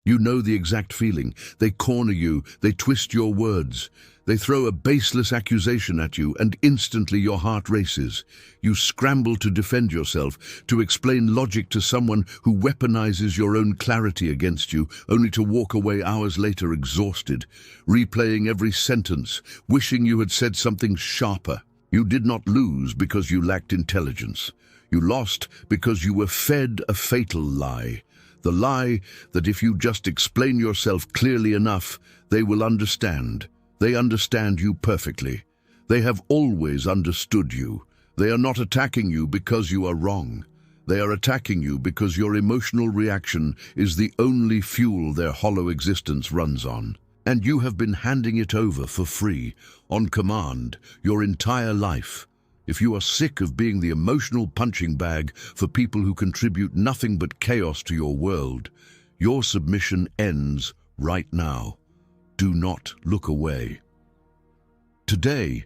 You know the exact feeling. They corner you, they twist your words. They throw a baseless accusation at you, and instantly your heart races. You scramble to defend yourself, to explain logic to someone who weaponizes your own clarity against you, only to walk away hours later exhausted, replaying every sentence, wishing you had said something sharper. You did not lose because you lacked intelligence. You lost because you were fed a fatal lie. The lie that if you just explain yourself clearly enough, they will understand. They understand you perfectly. They have always understood you. They are not attacking you because you are wrong. They are attacking you because your emotional reaction is the only fuel their hollow existence runs on. And you have been handing it over for free, on command, your entire life. If you are sick of being the emotional punching bag for people who contribute nothing but chaos to your world, your submission ends right now. Do not look away. Today,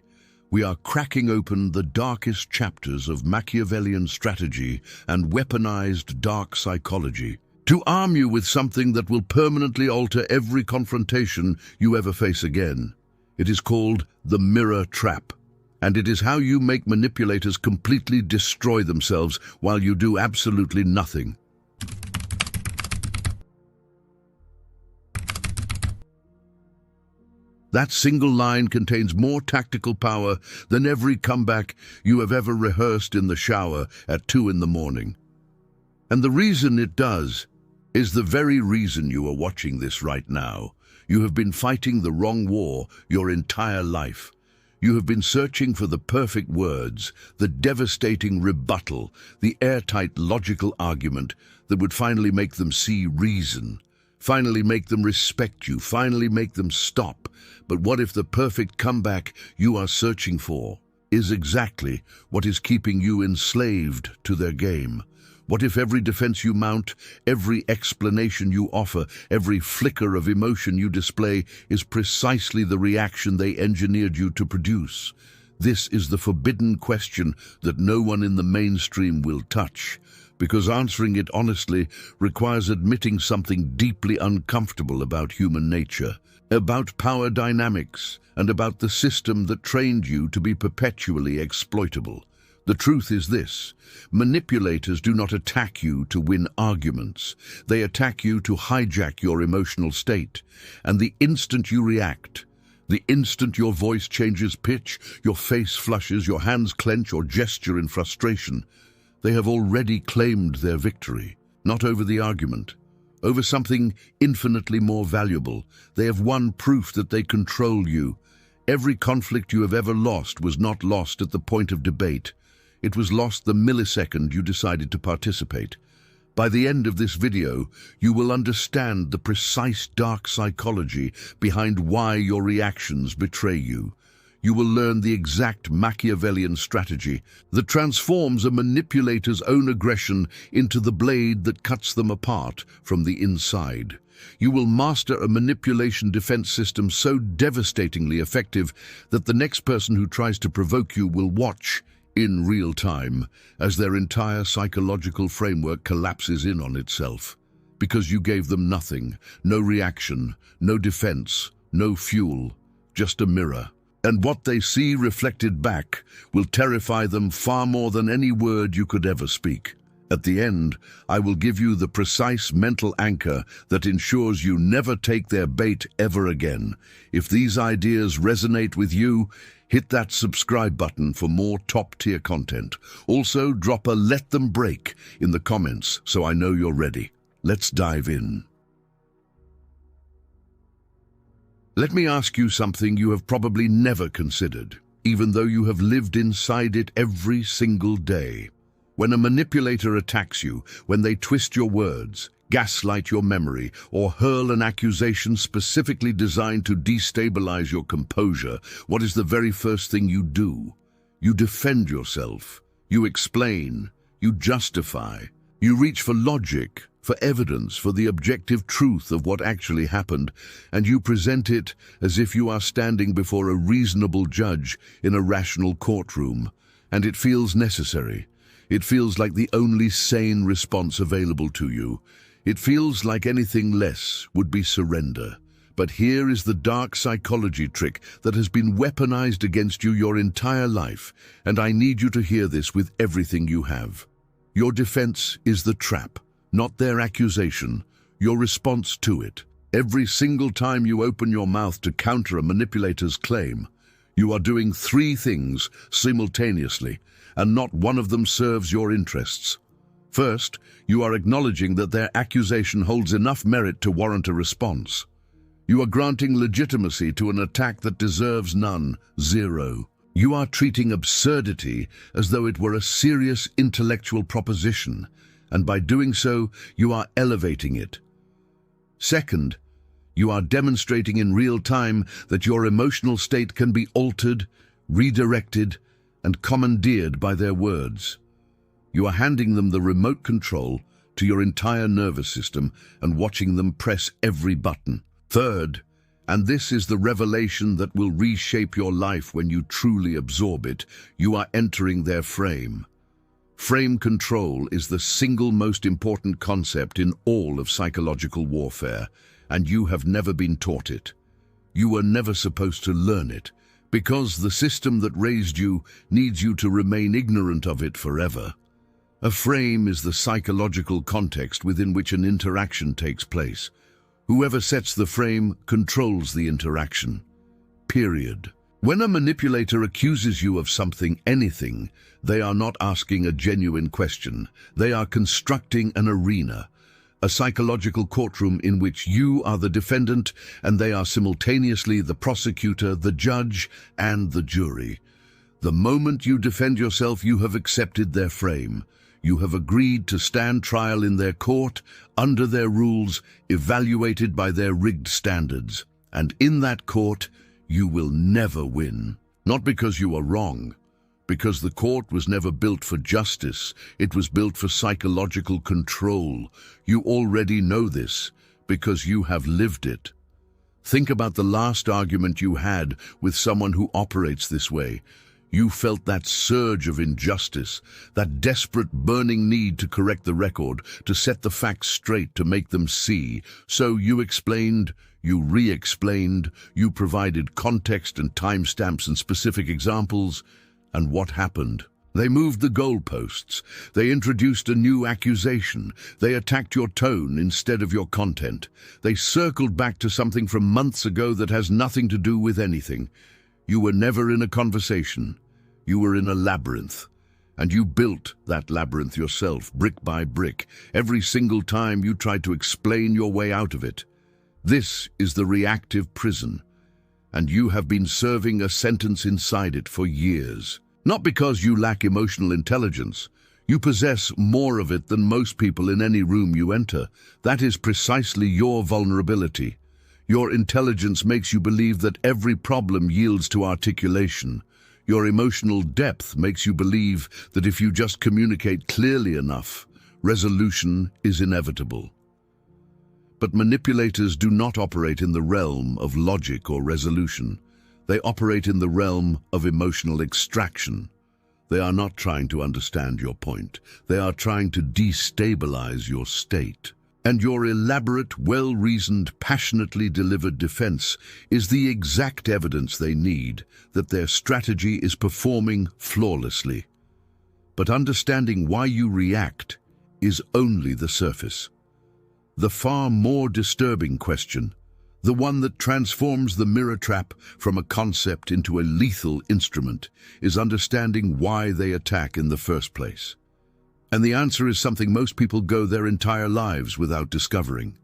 we are cracking open the darkest chapters of Machiavellian strategy and weaponized dark psychology to arm you with something that will permanently alter every confrontation you ever face again. It is called the mirror trap, and it is how you make manipulators completely destroy themselves while you do absolutely nothing. That single line contains more tactical power than every comeback you have ever rehearsed in the shower at 2 in the morning. And the reason it does is the very reason you are watching this right now. You have been fighting the wrong war your entire life. You have been searching for the perfect words, the devastating rebuttal, the airtight logical argument that would finally make them see reason, finally make them respect you, finally make them stop. But what if the perfect comeback you are searching for is exactly what is keeping you enslaved to their game? What if every defense you mount, every explanation you offer, every flicker of emotion you display is precisely the reaction they engineered you to produce? This is the forbidden question that no one in the mainstream will touch, because answering it honestly requires admitting something deeply uncomfortable about human nature, about power dynamics, and about the system that trained you to be perpetually exploitable. The truth is this: manipulators do not attack you to win arguments. They attack you to hijack your emotional state. And the instant you react, the instant your voice changes pitch, your face flushes, your hands clench or gesture in frustration, they have already claimed their victory. Not over the argument, over something infinitely more valuable. They have won proof that they control you. Every conflict you have ever lost was not lost at the point of debate. It was lost the millisecond you decided to participate. By the end of this video, you will understand the precise dark psychology behind why your reactions betray you. You will learn the exact Machiavellian strategy that transforms a manipulator's own aggression into the blade that cuts them apart from the inside. You will master a manipulation defense system so devastatingly effective that the next person who tries to provoke you will watch in real time as their entire psychological framework collapses in on itself. Because you gave them nothing, no reaction, no defense, no fuel, just a mirror. And what they see reflected back will terrify them far more than any word you could ever speak. At the end, I will give you the precise mental anchor that ensures you never take their bait ever again. If these ideas resonate with you, hit that subscribe button for more top-tier content. Also, drop a "let them break" in the comments so I know you're ready. Let's dive in. Let me ask you something you have probably never considered, even though you have lived inside it every single day. When a manipulator attacks you, when they twist your words, gaslight your memory, or hurl an accusation specifically designed to destabilize your composure, what is the very first thing you do? You defend yourself. You explain. You justify. You reach for logic, for evidence, for the objective truth of what actually happened, and you present it as if you are standing before a reasonable judge in a rational courtroom. And it feels necessary. It feels like the only sane response available to you. It feels like anything less would be surrender. But here is the dark psychology trick that has been weaponized against you your entire life, and I need you to hear this with everything you have. Your defense is the trap, not their accusation, your response to it. Every single time you open your mouth to counter a manipulator's claim, you are doing three things simultaneously, and not one of them serves your interests. First, you are acknowledging that their accusation holds enough merit to warrant a response. You are granting legitimacy to an attack that deserves none, zero. You are treating absurdity as though it were a serious intellectual proposition, and by doing so, you are elevating it. Second, you are demonstrating in real time that your emotional state can be altered, redirected, and commandeered by their words. You are handing them the remote control to your entire nervous system and watching them press every button. Third, and this is the revelation that will reshape your life when you truly absorb it, you are entering their frame. Frame control is the single most important concept in all of psychological warfare, and you have never been taught it. You were never supposed to learn it, because the system that raised you needs you to remain ignorant of it forever. A frame is the psychological context within which an interaction takes place. Whoever sets the frame controls the interaction. Period. When a manipulator accuses you of something, anything, they are not asking a genuine question. They are constructing an arena, a psychological courtroom in which you are the defendant and they are simultaneously the prosecutor, the judge, and the jury. The moment you defend yourself, you have accepted their frame. You have agreed to stand trial in their court, under their rules, evaluated by their rigged standards. And in that court, you will never win. Not because you are wrong, because the court was never built for justice. It was built for psychological control. You already know this, because you have lived it. Think about the last argument you had with someone who operates this way. You felt that surge of injustice, that desperate burning need to correct the record, to set the facts straight, to make them see. So you explained, you re-explained, you provided context and timestamps and specific examples. And what happened? They moved the goalposts. They introduced a new accusation. They attacked your tone instead of your content. They circled back to something from months ago that has nothing to do with anything. You were never in a conversation. You were in a labyrinth, and you built that labyrinth yourself, brick by brick, every single time you tried to explain your way out of it. This is the reactive prison, and you have been serving a sentence inside it for years. Not because you lack emotional intelligence. You possess more of it than most people in any room you enter. That is precisely your vulnerability. Your intelligence makes you believe that every problem yields to articulation. Your emotional depth makes you believe that if you just communicate clearly enough, resolution is inevitable. But manipulators do not operate in the realm of logic or resolution. They operate in the realm of emotional extraction. They are not trying to understand your point. They are trying to destabilize your state. And your elaborate, well-reasoned, passionately delivered defense is the exact evidence they need that their strategy is performing flawlessly. But understanding why you react is only the surface. The far more disturbing question, the one that transforms the mirror trap from a concept into a lethal instrument, is understanding why they attack in the first place. And the answer is something most people go their entire lives without discovering.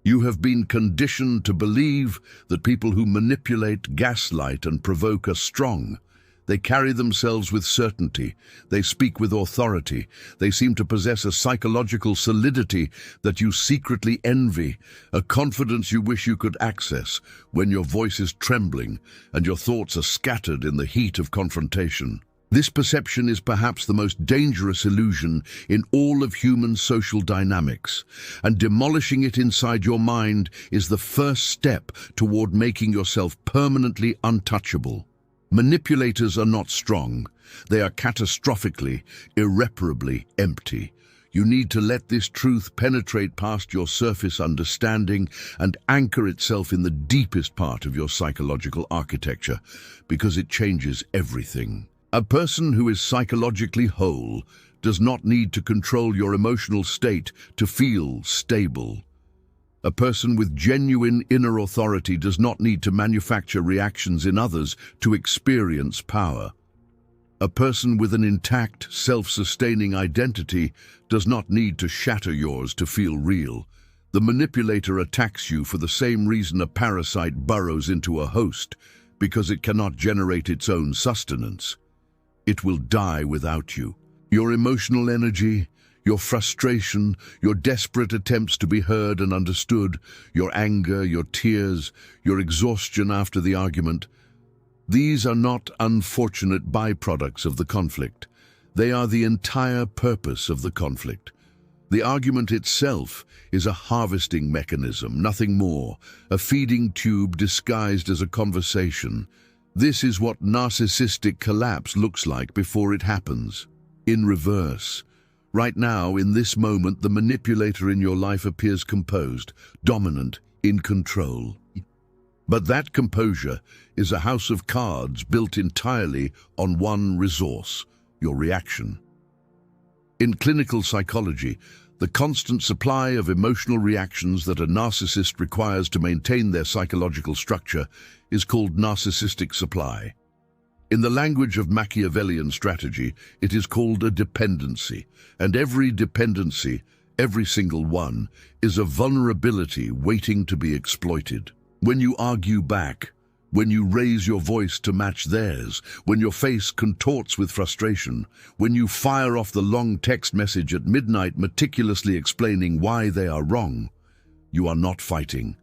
You have been conditioned to believe that people who manipulate, gaslight, and provoke are strong. They carry themselves with certainty. They speak with authority. They seem to possess a psychological solidity that you secretly envy, a confidence you wish you could access when your voice is trembling and your thoughts are scattered in the heat of confrontation. This perception is perhaps the most dangerous illusion in all of human social dynamics, and demolishing it inside your mind is the first step toward making yourself permanently untouchable. Manipulators are not strong. They are catastrophically, irreparably empty. You need to let this truth penetrate past your surface understanding and anchor itself in the deepest part of your psychological architecture, because it changes everything. A person who is psychologically whole does not need to control your emotional state to feel stable. A person with genuine inner authority does not need to manufacture reactions in others to experience power. A person with an intact, self-sustaining identity does not need to shatter yours to feel real. The manipulator attacks you for the same reason a parasite burrows into a host, because it cannot generate its own sustenance. It will die without you. Your emotional energy, your frustration, your desperate attempts to be heard and understood, your anger, your tears, your exhaustion after the argument, these are not unfortunate byproducts of the conflict. They are the entire purpose of the conflict. The argument itself is a harvesting mechanism, nothing more, a feeding tube disguised as a conversation. This is what narcissistic collapse looks like before it happens. In reverse. Right now, in this moment, the manipulator in your life appears composed, dominant, in control. But that composure is a house of cards built entirely on one resource, your reaction. In clinical psychology, the constant supply of emotional reactions that a narcissist requires to maintain their psychological structure is called narcissistic supply. In the language of Machiavellian strategy, it is called a dependency, and every dependency, every single one, is a vulnerability waiting to be exploited. When you argue back, when you raise your voice to match theirs, when your face contorts with frustration, when you fire off the long text message at midnight meticulously explaining why they are wrong, you are not fighting,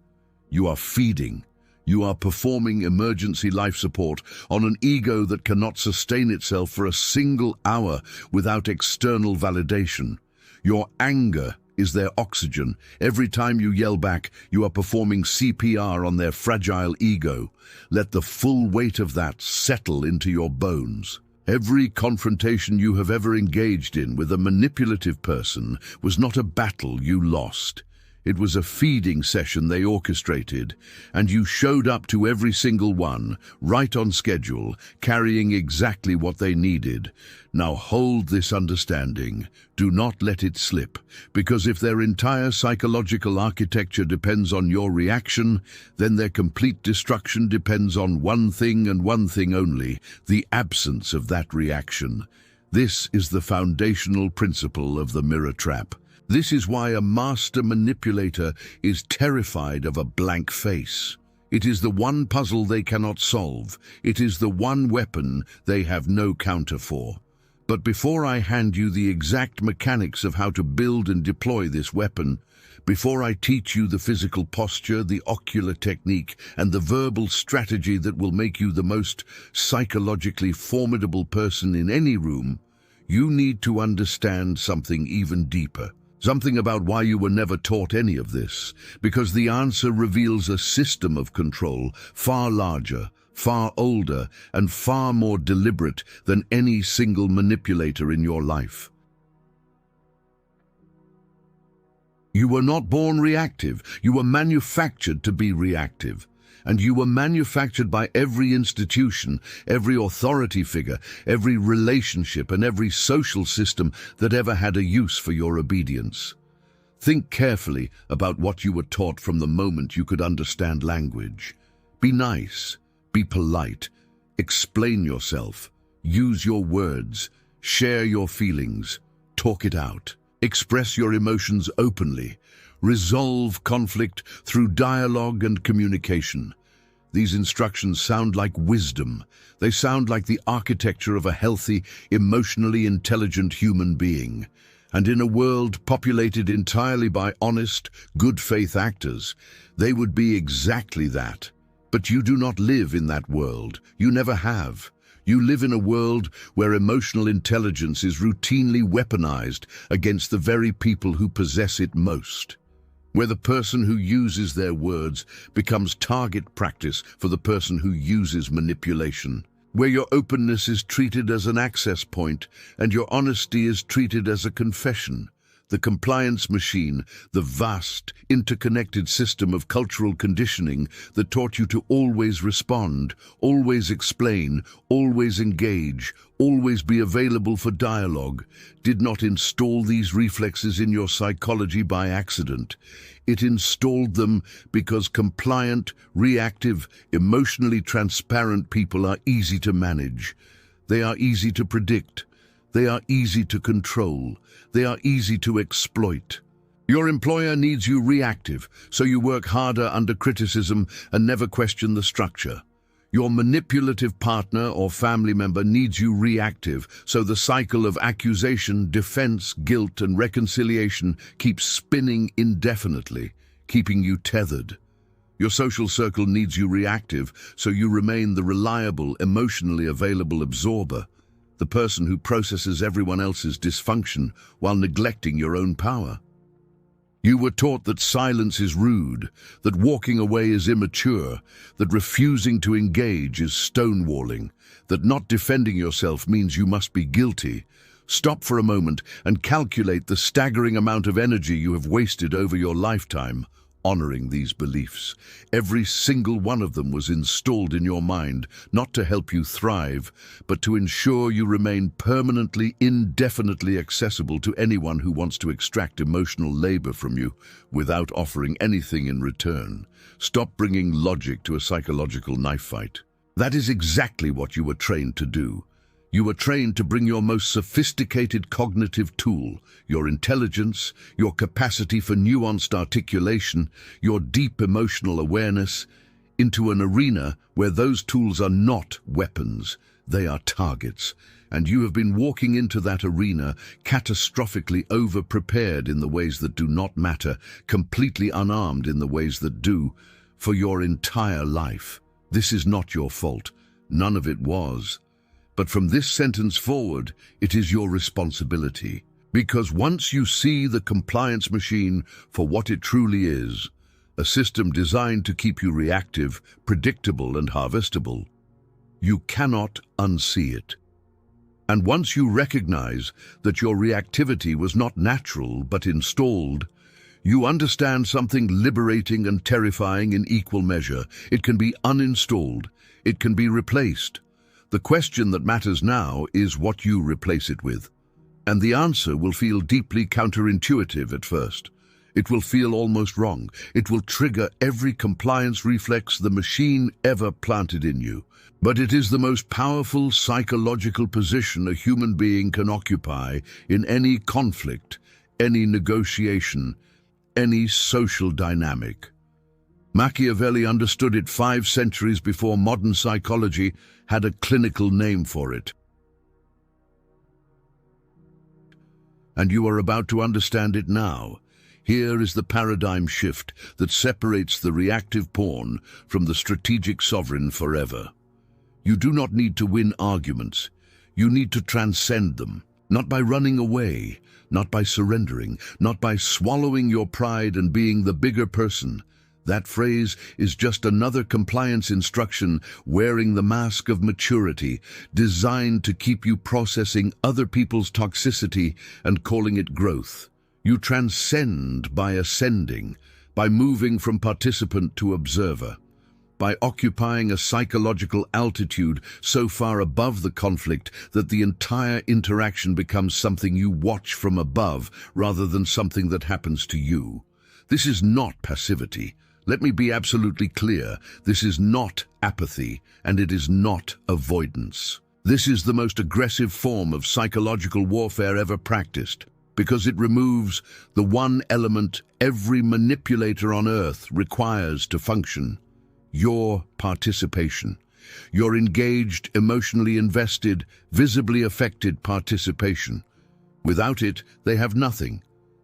you are feeding. You are performing emergency life support on an ego that cannot sustain itself for a single hour without external validation. Your anger is their oxygen. Every time you yell back, you are performing CPR on their fragile ego. Let the full weight of that settle into your bones. Every confrontation you have ever engaged in with a manipulative person was not a battle you lost. It was a feeding session they orchestrated, and you showed up to every single one, right on schedule, carrying exactly what they needed. Now hold this understanding. Do not let it slip, because if their entire psychological architecture depends on your reaction, then their complete destruction depends on one thing and one thing only, the absence of that reaction. This is the foundational principle of the mirror trap. This is why a master manipulator is terrified of a blank face. It is the one puzzle they cannot solve. It is the one weapon they have no counter for. But before I hand you the exact mechanics of how to build and deploy this weapon, before I teach you the physical posture, the ocular technique, and the verbal strategy that will make you the most psychologically formidable person in any room, you need to understand something even deeper. Something about why you were never taught any of this, because the answer reveals a system of control far larger, far older, and far more deliberate than any single manipulator in your life. You were not born reactive. You were manufactured to be reactive. And you were manufactured by every institution, every authority figure, every relationship, and every social system that ever had a use for your obedience. Think carefully about what you were taught from the moment you could understand language. Be nice, be polite, explain yourself, use your words, share your feelings, talk it out, express your emotions openly. Resolve conflict through dialogue and communication. These instructions sound like wisdom. They sound like the architecture of a healthy, emotionally intelligent human being. And in a world populated entirely by honest, good-faith actors, they would be exactly that. But you do not live in that world. You never have. You live in a world where emotional intelligence is routinely weaponized against the very people who possess it most. Where the person who uses their words becomes target practice for the person who uses manipulation. Where your openness is treated as an access point and your honesty is treated as a confession. The compliance machine, the vast, interconnected system of cultural conditioning that taught you to always respond, always explain, always engage, always be available for dialogue, did not install these reflexes in your psychology by accident. It installed them because compliant, reactive, emotionally transparent people are easy to manage. They are easy to predict. They are easy to control. They are easy to exploit. Your employer needs you reactive, so you work harder under criticism and never question the structure. Your manipulative partner or family member needs you reactive, so the cycle of accusation, defense, guilt, and reconciliation keeps spinning indefinitely, keeping you tethered. Your social circle needs you reactive, so you remain the reliable, emotionally available absorber, the person who processes everyone else's dysfunction while neglecting your own power. You were taught that silence is rude, that walking away is immature, that refusing to engage is stonewalling, that not defending yourself means you must be guilty. Stop for a moment and calculate the staggering amount of energy you have wasted over your lifetime honoring these beliefs. Every single one of them was installed in your mind, not to help you thrive, but to ensure you remain permanently, indefinitely accessible to anyone who wants to extract emotional labor from you without offering anything in return. Stop bringing logic to a psychological knife fight. That is exactly what you were trained to do. You were trained to bring your most sophisticated cognitive tool, your intelligence, your capacity for nuanced articulation, your deep emotional awareness, into an arena where those tools are not weapons, they are targets. And you have been walking into that arena catastrophically over-prepared in the ways that do not matter, completely unarmed in the ways that do, for your entire life. This is not your fault. None of it was. But from this sentence forward, it is your responsibility. Because once you see the compliance machine for what it truly is, a system designed to keep you reactive, predictable, and harvestable, you cannot unsee it. And once you recognize that your reactivity was not natural but installed, you understand something liberating and terrifying in equal measure. It can be uninstalled. It can be replaced. The question that matters now is what you replace it with. And the answer will feel deeply counterintuitive at first. It will feel almost wrong. It will trigger every compliance reflex the machine ever planted in you. But it is the most powerful psychological position a human being can occupy in any conflict, any negotiation, any social dynamic. Machiavelli understood it 5 centuries before modern psychology had a clinical name for it. And you are about to understand it now. Here is the paradigm shift that separates the reactive pawn from the strategic sovereign forever. You do not need to win arguments. You need to transcend them, not by running away, not by surrendering, not by swallowing your pride and being the bigger person. That phrase is just another compliance instruction wearing the mask of maturity, designed to keep you processing other people's toxicity and calling it growth. You transcend by ascending, by moving from participant to observer, by occupying a psychological altitude so far above the conflict that the entire interaction becomes something you watch from above rather than something that happens to you. This is not passivity. Let me be absolutely clear, this is not apathy, and it is not avoidance. This is the most aggressive form of psychological warfare ever practiced, because it removes the one element every manipulator on Earth requires to function: your participation. Your engaged, emotionally invested, visibly affected participation. Without it, they have nothing.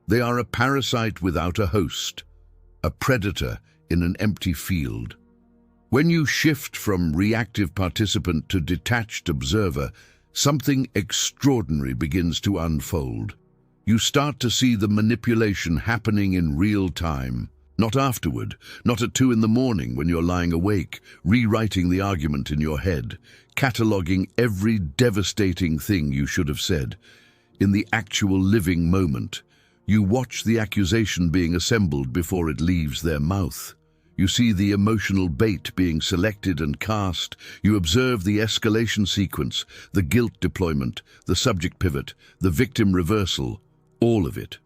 They are a parasite without a host, a predator in an empty field. When you shift from reactive participant to detached observer, something extraordinary begins to unfold. You start to see the manipulation happening in real time, not afterward, not at 2 in the morning when you're lying awake, rewriting the argument in your head, cataloging every devastating thing you should have said. In the actual living moment, You watch the accusation being assembled before it leaves their mouth. You see the emotional bait being selected and cast. You observe the escalation sequence, the guilt deployment, the subject pivot, the victim reversal, all of it.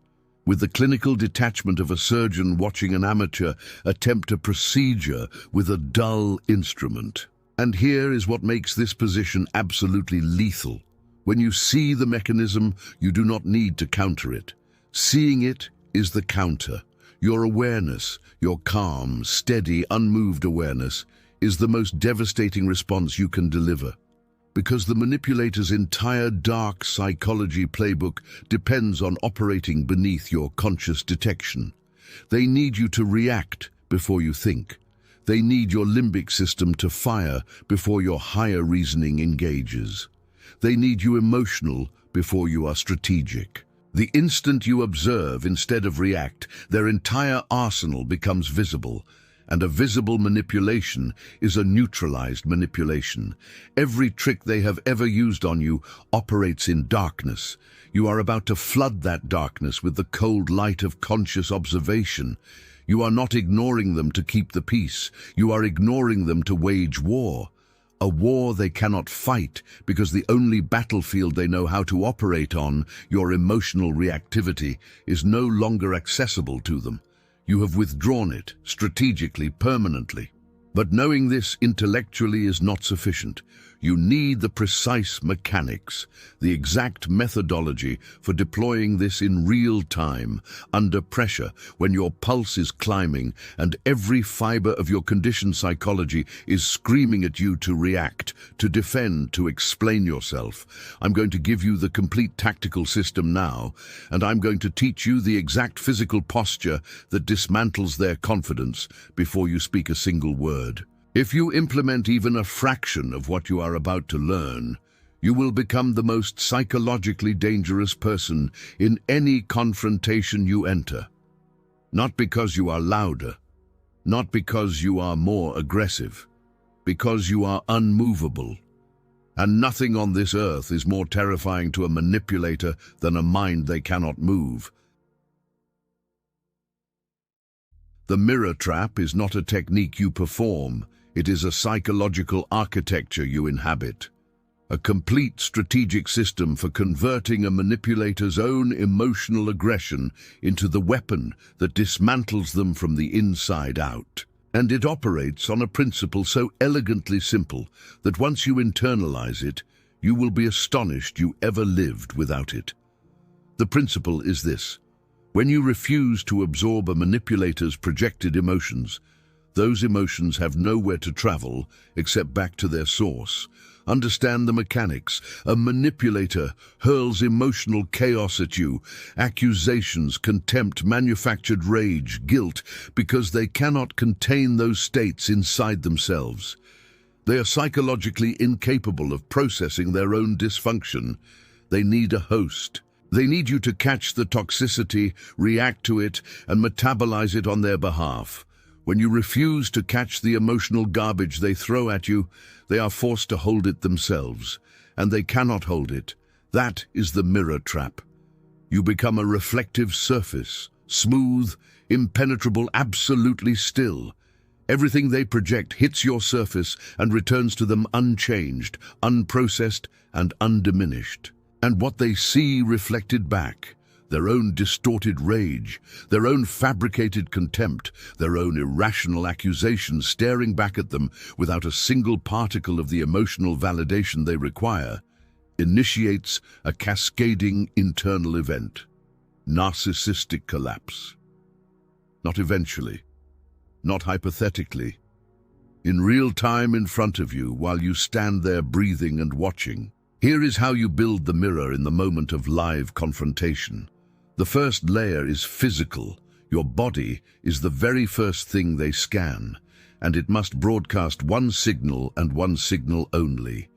With the clinical detachment of a surgeon watching an amateur attempt a procedure with a dull instrument. And here is what makes this position absolutely lethal. When you see the mechanism, you do not need to counter it. Seeing it is the counter. Your awareness, your calm, steady, unmoved awareness, is the most devastating response you can deliver. Because the manipulator's entire dark psychology playbook depends on operating beneath your conscious detection. They need you to react before you think. They need your limbic system to fire before your higher reasoning engages. They need you emotional before you are strategic. The instant you observe instead of react, their entire arsenal becomes visible, and a visible manipulation is a neutralized manipulation. Every trick they have ever used on you operates in darkness. You are about to flood that darkness with the cold light of conscious observation. You are not ignoring them to keep the peace. You are ignoring them to wage war. A war they cannot fight because the only battlefield they know how to operate on, your emotional reactivity, is no longer accessible to them. You have withdrawn it, strategically, permanently. But knowing this intellectually is not sufficient. You need the precise mechanics, the exact methodology for deploying this in real time, under pressure, when your pulse is climbing and every fiber of your conditioned psychology is screaming at you to react, to defend, to explain yourself. I'm going to give you the complete tactical system now, and I'm going to teach you the exact physical posture that dismantles their confidence before you speak a single word. If you implement even a fraction of what you are about to learn, you will become the most psychologically dangerous person in any confrontation you enter. Not because you are louder, not because you are more aggressive, because you are unmovable. And nothing on this earth is more terrifying to a manipulator than a mind they cannot move. The mirror trap is not a technique you perform. It is a psychological architecture you inhabit, a complete strategic system for converting a manipulator's own emotional aggression into the weapon that dismantles them from the inside out. And it operates on a principle so elegantly simple that once you internalize it, you will be astonished you ever lived without it. The principle is this: when you refuse to absorb a manipulator's projected emotions, those emotions have nowhere to travel except back to their source. Understand the mechanics. A manipulator hurls emotional chaos at you, accusations, contempt, manufactured rage, guilt, because they cannot contain those states inside themselves. They are psychologically incapable of processing their own dysfunction. They need a host. They need you to catch the toxicity, react to it, and metabolize it on their behalf. When you refuse to catch the emotional garbage they throw at you, they are forced to hold it themselves, and they cannot hold it. That is the mirror trap. You become a reflective surface, smooth, impenetrable, absolutely still. Everything they project hits your surface and returns to them unchanged, unprocessed, and undiminished. And what they see reflected back, their own distorted rage, their own fabricated contempt, their own irrational accusations staring back at them without a single particle of the emotional validation they require, initiates a cascading internal event. Narcissistic collapse. Not eventually, not hypothetically. In real time in front of you while you stand there breathing and watching. Here is how you build the mirror in the moment of live confrontation. The first layer is physical. Your body is the very first thing they scan, and it must broadcast one signal and one signal only.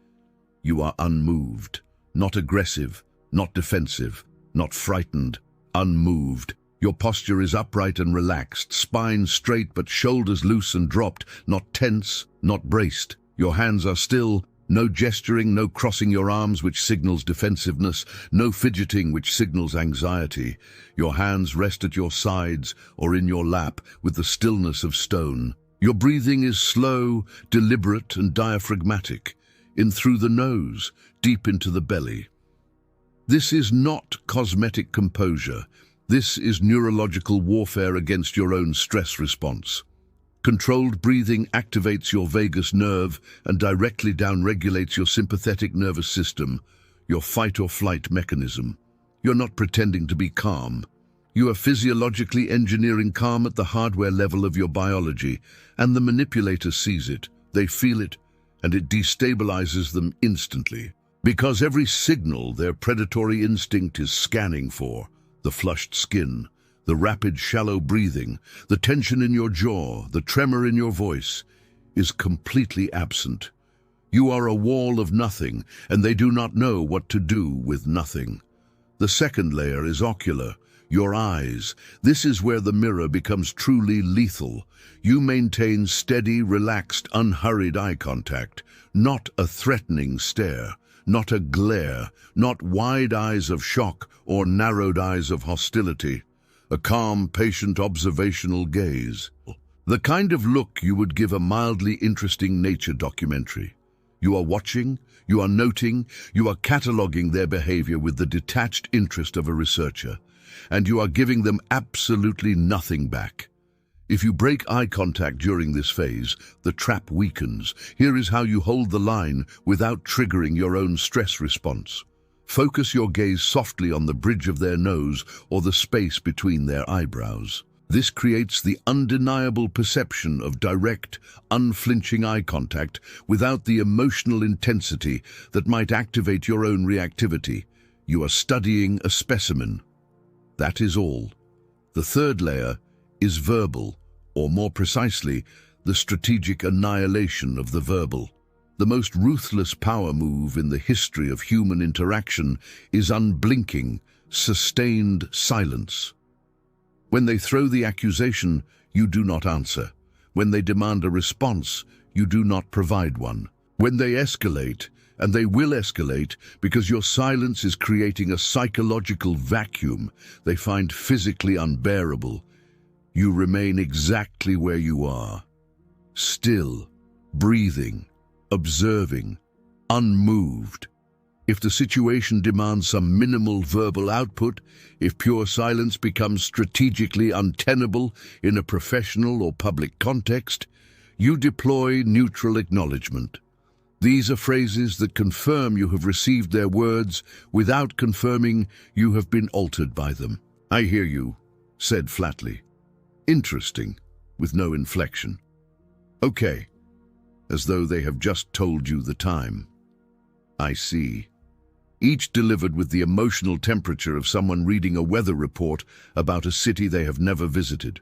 You are unmoved, not aggressive, not defensive, not frightened, unmoved. Your posture is upright and relaxed, spine straight but shoulders loose and dropped, not tense, not braced. Your hands are still, No gesturing, no crossing your arms, which signals defensiveness, no fidgeting, which signals anxiety. Your hands rest at your sides or in your lap with the stillness of stone. Your breathing is slow, deliberate, and diaphragmatic, in through the nose, deep into the belly. This is not cosmetic composure. This is neurological warfare against your own stress response. Controlled breathing activates your vagus nerve and directly downregulates your sympathetic nervous system, your fight-or-flight mechanism. You're not pretending to be calm. You are physiologically engineering calm at the hardware level of your biology, and the manipulator sees it, they feel it, and it destabilizes them instantly. Because every signal their predatory instinct is scanning for, the flushed skin, the rapid, shallow breathing, the tension in your jaw, the tremor in your voice, is completely absent. You are a wall of nothing, and they do not know what to do with nothing. The second layer is ocular, your eyes. This is where the mirror becomes truly lethal. You maintain steady, relaxed, unhurried eye contact, not a threatening stare, not a glare, not wide eyes of shock or narrowed eyes of hostility. A calm, patient, observational gaze. The kind of look you would give a mildly interesting nature documentary. You are watching, you are noting, you are cataloging their behavior with the detached interest of a researcher, and you are giving them absolutely nothing back. If you break eye contact during this phase, the trap weakens. Here is how you hold the line without triggering your own stress response. Focus your gaze softly on the bridge of their nose or the space between their eyebrows. This creates the undeniable perception of direct, unflinching eye contact without the emotional intensity that might activate your own reactivity. You are studying a specimen. That is all. The third layer is verbal, or more precisely, the strategic annihilation of the verbal. The most ruthless power move in the history of human interaction is unblinking, sustained silence. When they throw the accusation, you do not answer. When they demand a response, you do not provide one. When they escalate, and they will escalate because your silence is creating a psychological vacuum they find physically unbearable, you remain exactly where you are, still, breathing, observing, unmoved. If the situation demands some minimal verbal output, if pure silence becomes strategically untenable in a professional or public context, you deploy neutral acknowledgement. These are phrases that confirm you have received their words without confirming you have been altered by them. "I hear you," said flatly. "Interesting," with no inflection. "Okay," as though they have just told you the time. "I see." Each delivered with the emotional temperature of someone reading a weather report about a city they have never visited.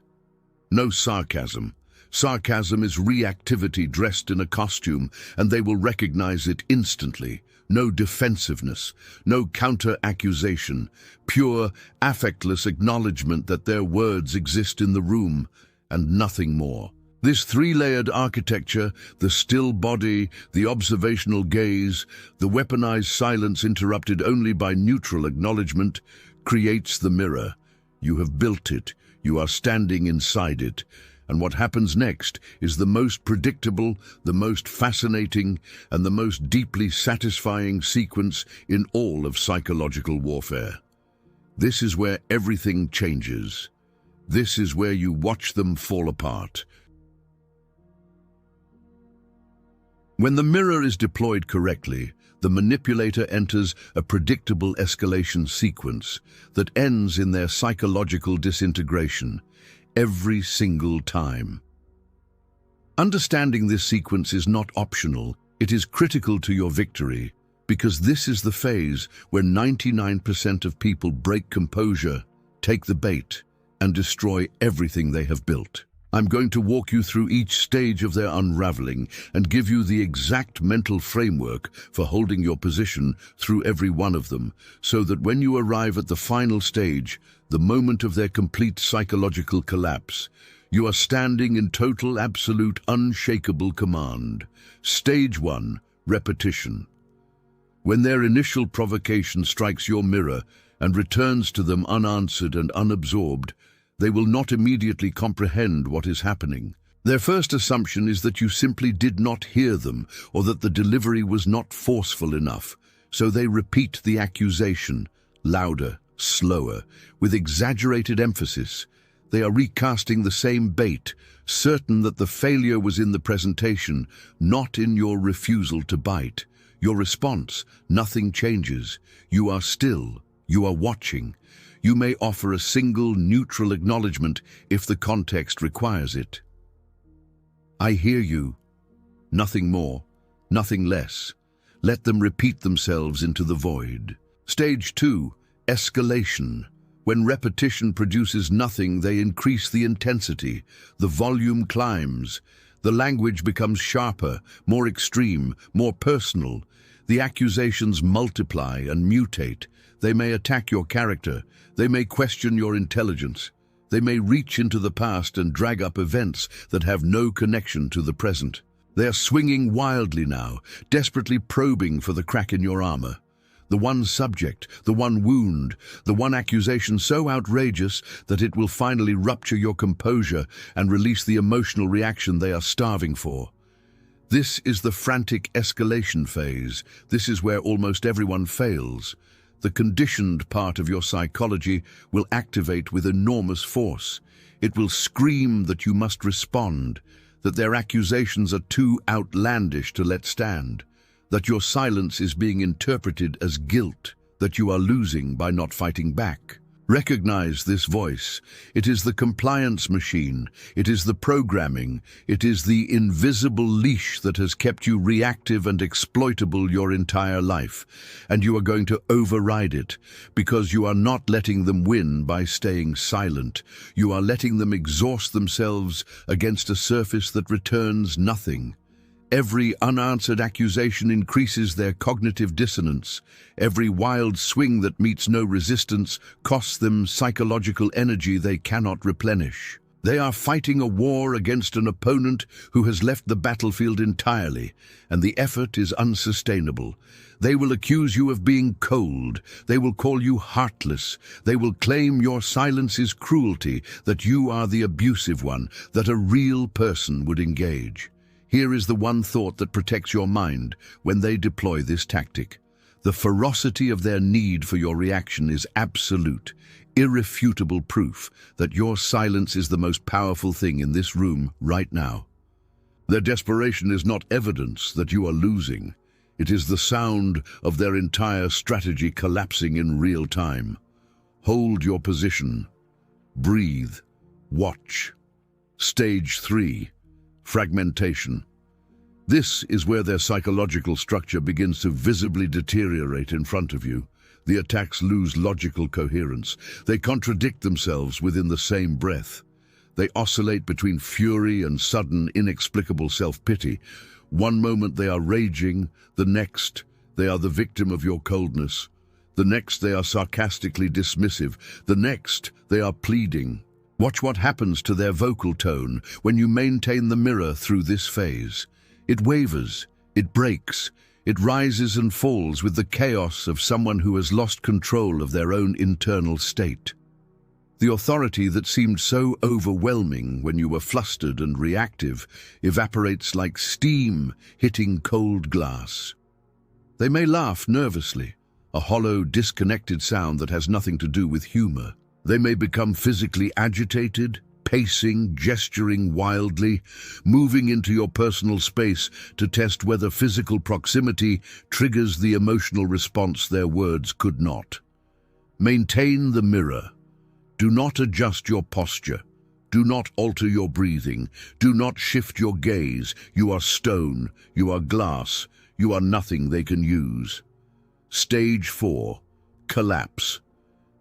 No sarcasm. Sarcasm is reactivity dressed in a costume, and they will recognize it instantly. No defensiveness, no counter-accusation, pure, affectless acknowledgement that their words exist in the room, and nothing more. This three-layered architecture, the still body, the observational gaze, the weaponized silence interrupted only by neutral acknowledgement, creates the mirror. You have built it, you are standing inside it, and what happens next is the most predictable, the most fascinating, and the most deeply satisfying sequence in all of psychological warfare. This is where everything changes. This is where you watch them fall apart. When the mirror is deployed correctly, the manipulator enters a predictable escalation sequence that ends in their psychological disintegration every single time. Understanding this sequence is not optional, it is critical to your victory, because this is the phase where 99% of people break composure, take the bait, and destroy everything they have built. I'm going to walk you through each stage of their unraveling and give you the exact mental framework for holding your position through every one of them, so that when you arrive at the final stage, the moment of their complete psychological collapse, you are standing in total, absolute, unshakable command. Stage 1, repetition. When their initial provocation strikes your mirror and returns to them unanswered and unabsorbed, they will not immediately comprehend what is happening. Their first assumption is that you simply did not hear them or that the delivery was not forceful enough, so they repeat the accusation, louder, slower, with exaggerated emphasis. They are recasting the same bait, certain that the failure was in the presentation, not in your refusal to bite. Your response, nothing changes. You are still. You are watching. You may offer a single neutral acknowledgement if the context requires it. I hear you. Nothing more, nothing less. Let them repeat themselves into the void. Stage 2, escalation. When repetition produces nothing, they increase the intensity. The volume climbs. The language becomes sharper, more extreme, more personal. The accusations multiply and mutate. They may attack your character. They may question your intelligence. They may reach into the past and drag up events that have no connection to the present. They are swinging wildly now, desperately probing for the crack in your armor. The one subject, the one wound, the one accusation so outrageous that it will finally rupture your composure and release the emotional reaction they are starving for. This is the frantic escalation phase. This is where almost everyone fails. The conditioned part of your psychology will activate with enormous force. It will scream that you must respond, that their accusations are too outlandish to let stand, that your silence is being interpreted as guilt, that you are losing by not fighting back. Recognize this voice. It is the compliance machine. It is the programming. It is the invisible leash that has kept you reactive and exploitable your entire life. And you are going to override it because you are not letting them win by staying silent. You are letting them exhaust themselves against a surface that returns nothing. Every unanswered accusation increases their cognitive dissonance. Every wild swing that meets no resistance costs them psychological energy they cannot replenish. They are fighting a war against an opponent who has left the battlefield entirely, and the effort is unsustainable. They will accuse you of being cold. They will call you heartless. They will claim your silence is cruelty, that you are the abusive one, that a real person would engage. Here is the one thought that protects your mind when they deploy this tactic. The ferocity of their need for your reaction is absolute, irrefutable proof that your silence is the most powerful thing in this room right now. Their desperation is not evidence that you are losing. It is the sound of their entire strategy collapsing in real time. Hold your position. Breathe. Watch. Stage 3. Fragmentation. This is where their psychological structure begins to visibly deteriorate in front of you. The attacks lose logical coherence. They contradict themselves within the same breath. They oscillate between fury and sudden, inexplicable self-pity. One moment they are raging, the next they are the victim of your coldness. The next they are sarcastically dismissive. The next they are pleading. Watch what happens to their vocal tone when you maintain the mirror through this phase. It wavers, it breaks, it rises and falls with the chaos of someone who has lost control of their own internal state. The authority that seemed so overwhelming when you were flustered and reactive evaporates like steam hitting cold glass. They may laugh nervously, a hollow, disconnected sound that has nothing to do with humor. They may become physically agitated, pacing, gesturing wildly, moving into your personal space to test whether physical proximity triggers the emotional response their words could not. Maintain the mirror. Do not adjust your posture. Do not alter your breathing. Do not shift your gaze. You are stone. You are glass. You are nothing they can use. Stage 4. Collapse.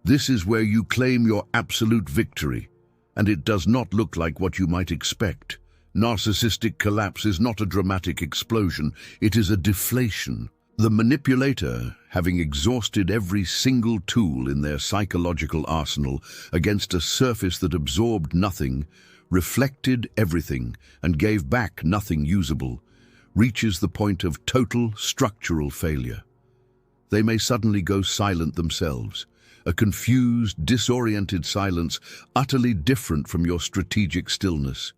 This is where you claim your absolute victory, and it does not look like what you might expect. Narcissistic collapse is not a dramatic explosion, it is a deflation. The manipulator, having exhausted every single tool in their psychological arsenal against a surface that absorbed nothing, reflected everything, and gave back nothing usable, reaches the point of total structural failure. They may suddenly go silent themselves, a confused, disoriented silence utterly different from your strategic stillness.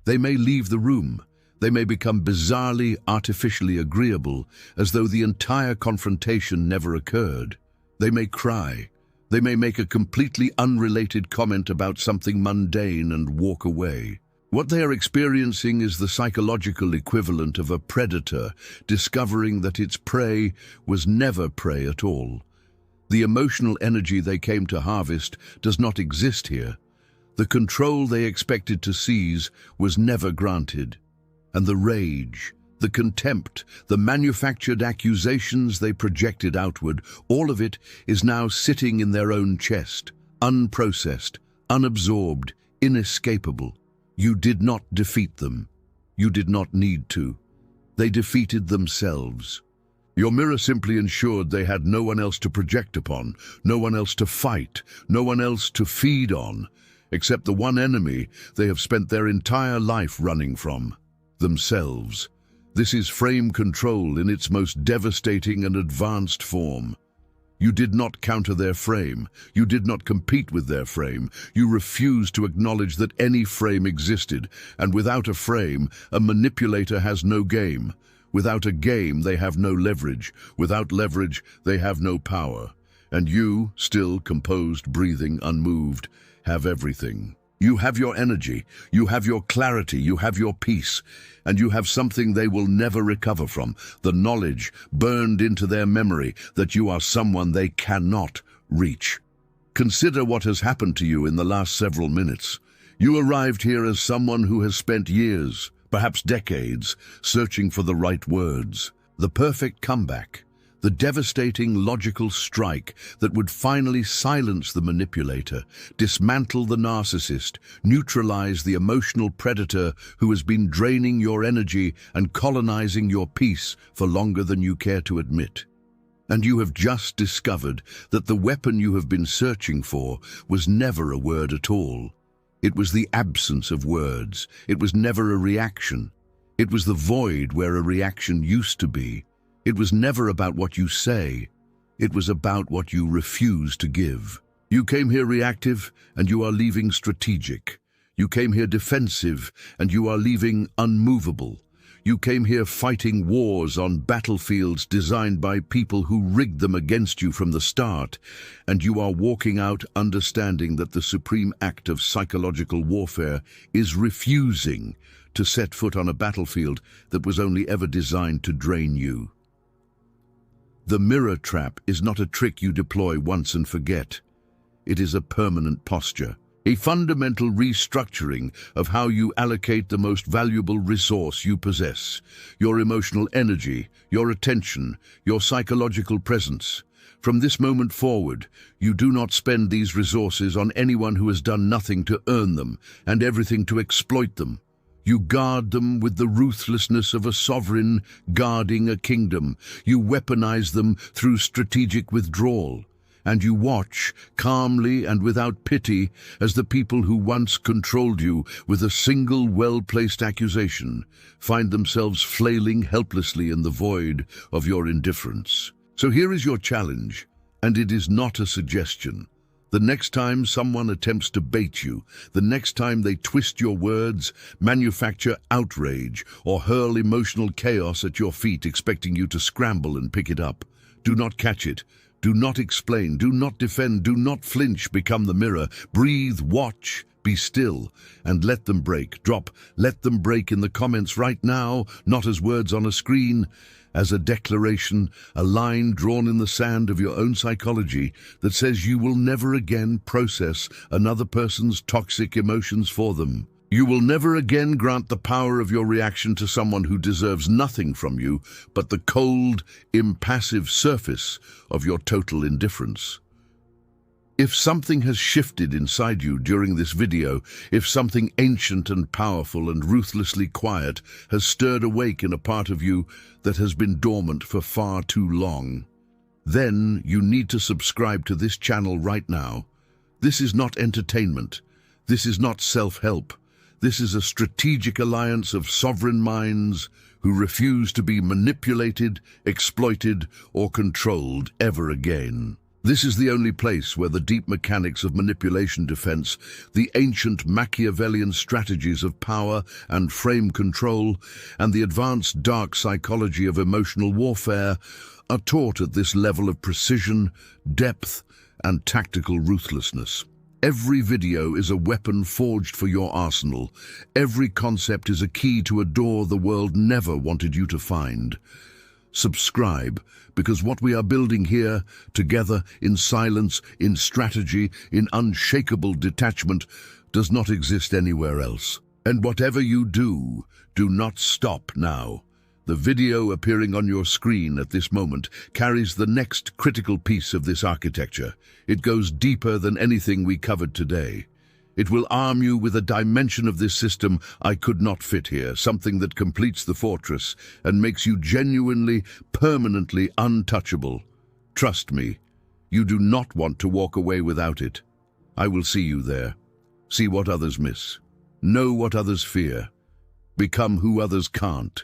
They may leave the room. They may become bizarrely, artificially agreeable, as though the entire confrontation never occurred. They may cry. They may make a completely unrelated comment about something mundane and walk away. What they are experiencing is the psychological equivalent of a predator discovering that its prey was never prey at all. The emotional energy they came to harvest does not exist here. The control they expected to seize was never granted. And the rage, the contempt, the manufactured accusations they projected outward, all of it is now sitting in their own chest, unprocessed, unabsorbed, inescapable. You did not defeat them. You did not need to. They defeated themselves. Your mirror simply ensured they had no one else to project upon, no one else to fight, no one else to feed on, except the one enemy they have spent their entire life running from, themselves. This is frame control in its most devastating and advanced form. You did not counter their frame. You did not compete with their frame. You refused to acknowledge that any frame existed, and without a frame, a manipulator has no game. Without a game, they have no leverage. Without leverage, they have no power. And you, still composed, breathing, unmoved, have everything. You have your energy, you have your clarity, you have your peace, and you have something they will never recover from, the knowledge burned into their memory that you are someone they cannot reach. Consider what has happened to you in the last several minutes. You arrived here as someone who has spent years, perhaps decades, searching for the right words, the perfect comeback, the devastating logical strike that would finally silence the manipulator, dismantle the narcissist, neutralize the emotional predator who has been draining your energy and colonizing your peace for longer than you care to admit. And you have just discovered that the weapon you have been searching for was never a word at all. It was the absence of words. It was never a reaction. It was the void where a reaction used to be. It was never about what you say. It was about what you refuse to give. You came here reactive, and you are leaving strategic. You came here defensive, and you are leaving unmovable. You came here fighting wars on battlefields designed by people who rigged them against you from the start, and you are walking out understanding that the supreme act of psychological warfare is refusing to set foot on a battlefield that was only ever designed to drain you. The mirror trap is not a trick you deploy once and forget. It is a permanent posture, a fundamental restructuring of how you allocate the most valuable resource you possess, your emotional energy, your attention, your psychological presence. From this moment forward, you do not spend these resources on anyone who has done nothing to earn them and everything to exploit them. You guard them with the ruthlessness of a sovereign guarding a kingdom. You weaponize them through strategic withdrawal. And you watch, calmly and without pity, as the people who once controlled you with a single well-placed accusation find themselves flailing helplessly in the void of your indifference. So here is your challenge, and it is not a suggestion. The next time someone attempts to bait you, the next time they twist your words, manufacture outrage, or hurl emotional chaos at your feet expecting you to scramble and pick it up, do not catch it. Do not explain, do not defend, do not flinch, become the mirror. Breathe, watch, be still, and let them break. Let them break in the comments right now, not as words on a screen, as a declaration, a line drawn in the sand of your own psychology that says you will never again process another person's toxic emotions for them. You will never again grant the power of your reaction to someone who deserves nothing from you but the cold, impassive surface of your total indifference. If something has shifted inside you during this video, if something ancient and powerful and ruthlessly quiet has stirred awake in a part of you that has been dormant for far too long, then you need to subscribe to this channel right now. This is not entertainment. This is not self-help. This is a strategic alliance of sovereign minds who refuse to be manipulated, exploited, or controlled ever again. This is the only place where the deep mechanics of manipulation defense, the ancient Machiavellian strategies of power and frame control, and the advanced dark psychology of emotional warfare are taught at this level of precision, depth, and tactical ruthlessness. Every video is a weapon forged for your arsenal. Every concept is a key to a door the world never wanted you to find. Subscribe, because what we are building here, together, in silence, in strategy, in unshakable detachment, does not exist anywhere else. And whatever you do, do not stop now. The video appearing on your screen at this moment carries the next critical piece of this architecture. It goes deeper than anything we covered today. It will arm you with a dimension of this system I could not fit here, something that completes the fortress and makes you genuinely, permanently untouchable. Trust me, you do not want to walk away without it. I will see you there. See what others miss. Know what others fear. Become who others can't.